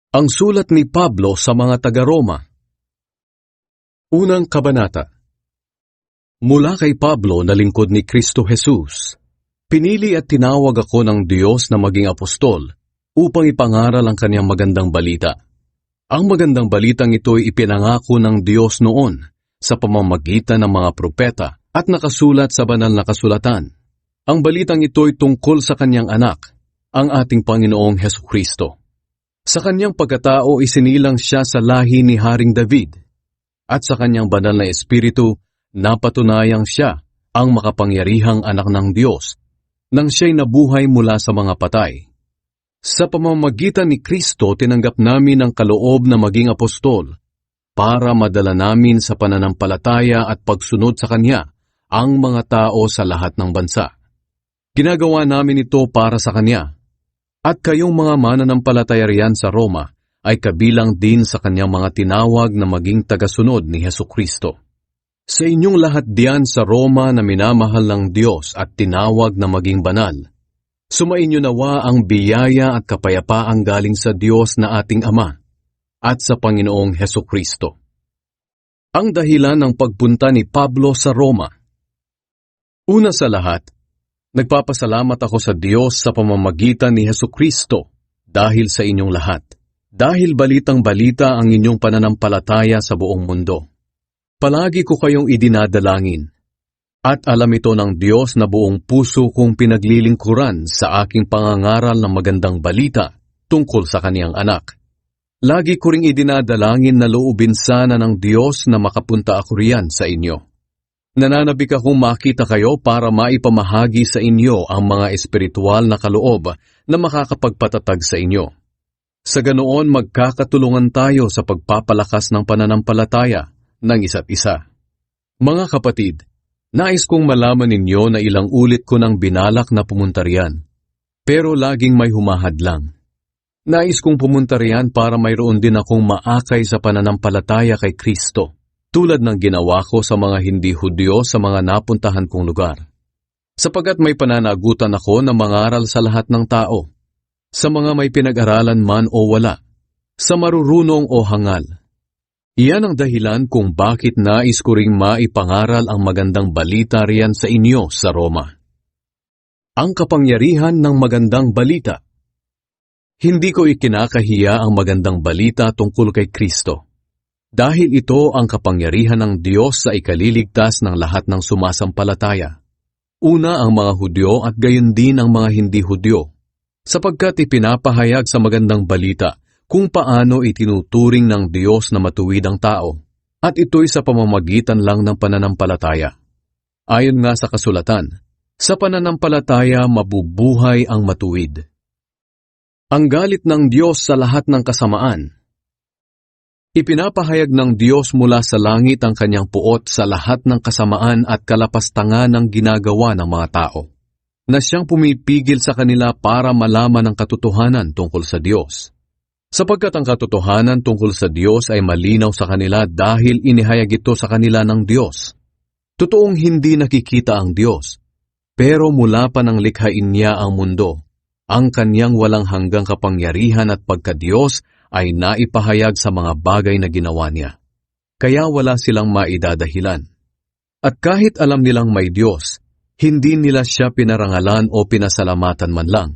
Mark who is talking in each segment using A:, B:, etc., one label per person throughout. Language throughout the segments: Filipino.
A: Ang sulat ni Pablo sa mga taga-Roma. Unang kabanata. Mula kay Pablo na lingkod ni Kristo Jesus, pinili at tinawag ako ng Diyos na maging apostol upang ipangaral ang kanyang magandang balita. Ang magandang balitang ito ay ipinangako ng Diyos noon sa pamamagitan ng mga propeta at nakasulat sa banal na kasulatan. Ang balitang ito ay tungkol sa kanyang anak, ang ating Panginoong Hesukristo. Sa kanyang pagkatao isinilang siya sa lahi ni Haring David, at sa kanyang banal na espiritu napatunayang siya ang makapangyarihang anak ng Diyos nang siya'y nabuhay mula sa mga patay. Sa pamamagitan ni Kristo tinanggap namin ang kaloob na maging apostol para madala namin sa pananampalataya at pagsunod sa Kanya ang mga tao sa lahat ng bansa. Ginagawa namin ito para sa Kanya. At kayong mga mananampalataya riyan sa Roma ay kabilang din sa kanyang mga tinawag na maging tagasunod ni Hesukristo. Sa inyong lahat diyan sa Roma na minamahal ng Diyos at tinawag na maging banal, sumainyo nawa ang biyaya at kapayapaang galing sa Diyos na ating Ama at sa Panginoong Hesukristo. Ang dahilan ng pagpunta ni Pablo sa Roma. Una sa lahat, nagpapasalamat ako sa Diyos sa pamamagitan ni Hesukristo dahil sa inyong lahat. Dahil balitang-balita ang inyong pananampalataya sa buong mundo. Palagi ko kayong idinadalangin. At alam ito ng Diyos na buong puso kong pinaglilingkuran sa aking pangangaral ng magandang balita tungkol sa kaniyang anak. Lagi ko ring idinadalangin na loobin sana ng Diyos na makapunta ako riyan sa inyo. Nananabik akong makita kayo para maipamahagi sa inyo ang mga espiritual na kaloob na makakapagpatatag sa inyo. Sa ganoon magkakatulungan tayo sa pagpapalakas ng pananampalataya ng isa't isa. Mga kapatid, nais kong malaman ninyo na ilang ulit ko nang binalak na pumunta riyan, pero laging may humahadlang. Nais kong pumunta riyan para mayroon din akong maakay sa pananampalataya kay Kristo, tulad ng ginawa ko sa mga hindi Hudyo sa mga napuntahan kong lugar. Sapagat may pananagutan ako na mangaral sa lahat ng tao, sa mga may pinag-aralan man o wala, sa marurunong o hangal. Iyan ang dahilan kung bakit nais ko ring maipangaral ang magandang balita riyan sa inyo sa Roma. Ang kapangyarihan ng magandang balita. Hindi ko ikinakahiya ang magandang balita tungkol kay Kristo. Dahil ito ang kapangyarihan ng Diyos sa ikaliligtas ng lahat ng sumasampalataya. Una ang mga Hudyo at gayon din ang mga hindi Hudyo, sapagkat ipinapahayag sa magandang balita kung paano itinuturing ng Diyos na matuwid ang tao, at ito'y sa pamamagitan lang ng pananampalataya. Ayon nga sa kasulatan, sa pananampalataya mabubuhay ang matuwid. Ang galit ng Diyos sa lahat ng kasamaan. Ipinapahayag ng Diyos mula sa langit ang kanyang puot sa lahat ng kasamaan at kalapastangan ng ginagawa ng mga tao, na siyang pumipigil sa kanila para malaman ang katotohanan tungkol sa Diyos. Sapagkat ang katotohanan tungkol sa Diyos ay malinaw sa kanila dahil inihayag ito sa kanila ng Diyos. Totoong hindi nakikita ang Diyos, pero mula pa nang likhain niya ang mundo, ang kanyang walang hanggang kapangyarihan at pagka-Diyos ay naipahayag sa mga bagay na ginawa niya. Kaya wala silang maidadahilan. At kahit alam nilang may Diyos, hindi nila siya pinarangalan o pinasalamatan man lang.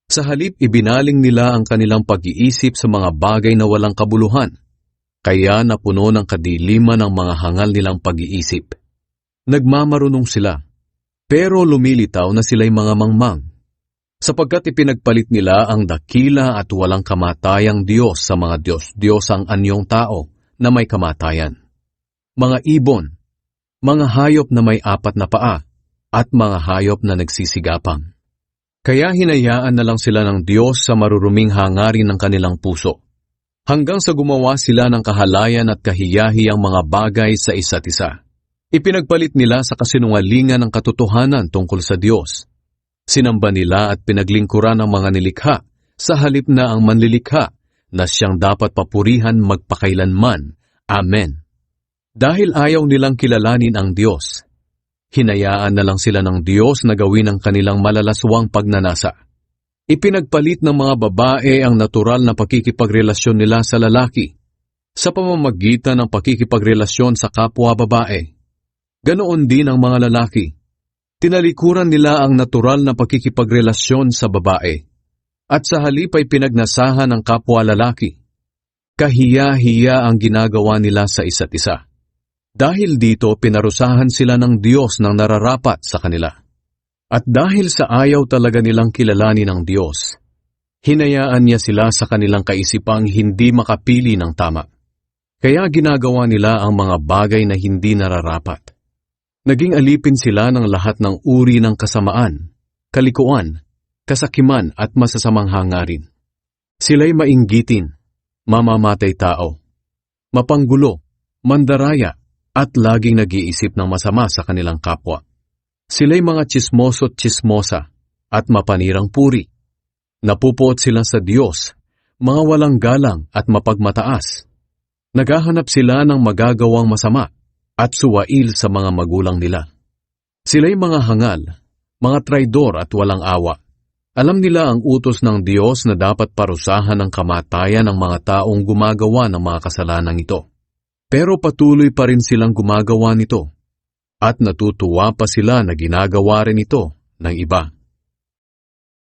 A: Sa halip ibinaling nila ang kanilang pag-iisip sa mga bagay na walang kabuluhan, kaya napuno ng kadiliman ang mga hangal nilang pag-iisip. Nagmamarunong sila, pero lumilitaw na sila'y mga mangmang, sapagkat ipinagpalit nila ang dakila at walang kamatayang Diyos sa mga Diyos-Diyosang anyong tao na may kamatayan. Mga ibon, mga hayop na may 4 na paa, at mga hayop na nagsisigapang. Kaya hinayaan na lang sila ng Diyos sa maruruming hangarin ng kanilang puso, hanggang sa gumawa sila ng kahalayan at kahiyahiyang mga bagay sa isa't isa. Ipinagpalit nila sa kasinungalingan ng katotohanan tungkol sa Diyos. Sinamba nila at pinaglingkuran ang mga nilikha sa halip na ang manlilikha na siyang dapat papurihan magpakailanman. Amen. Dahil ayaw nilang kilalanin ang Diyos, hinayaan na lang sila ng Diyos na gawin ang kanilang malalaswang pagnanasa. Ipinagpalit ng mga babae ang natural na pakikipagrelasyon nila sa lalaki sa pamamagitan ng pakikipagrelasyon sa kapwa babae. Ganoon din ang mga lalaki. Tinalikuran nila ang natural na pakikipagrelasyon sa babae at sa halip ay pinagnasahan ng kapwa lalaki. Kahiya-hiya ang ginagawa nila sa isa't isa. Dahil dito pinarusahan sila ng Diyos ng nararapat sa kanila. At dahil sa ayaw talaga nilang kilalanin ng Diyos, hinayaan niya sila sa kanilang kaisipang hindi makapili ng tama. Kaya ginagawa nila ang mga bagay na hindi nararapat. Naging alipin sila ng lahat ng uri ng kasamaan, kalikuan, kasakiman at masasamang hangarin. Sila'y mainggitin, mamamatay tao, mapanggulo, mandaraya, at laging nag-iisip ng masama sa kanilang kapwa. Sila'y mga tsismoso't tsismosa at mapanirang puri. Napupuot sila sa Diyos, mga walang galang at mapagmataas. Naghahanap sila ng magagawang masama at suwail sa mga magulang nila. Sila'y mga hangal, mga traidor at walang awa. Alam nila ang utos ng Diyos na dapat parusahan ng kamatayan ng mga taong gumagawa ng mga kasalanang ito. Pero patuloy pa rin silang gumagawa nito at natutuwa pa sila na ginagawa rin ito ng iba.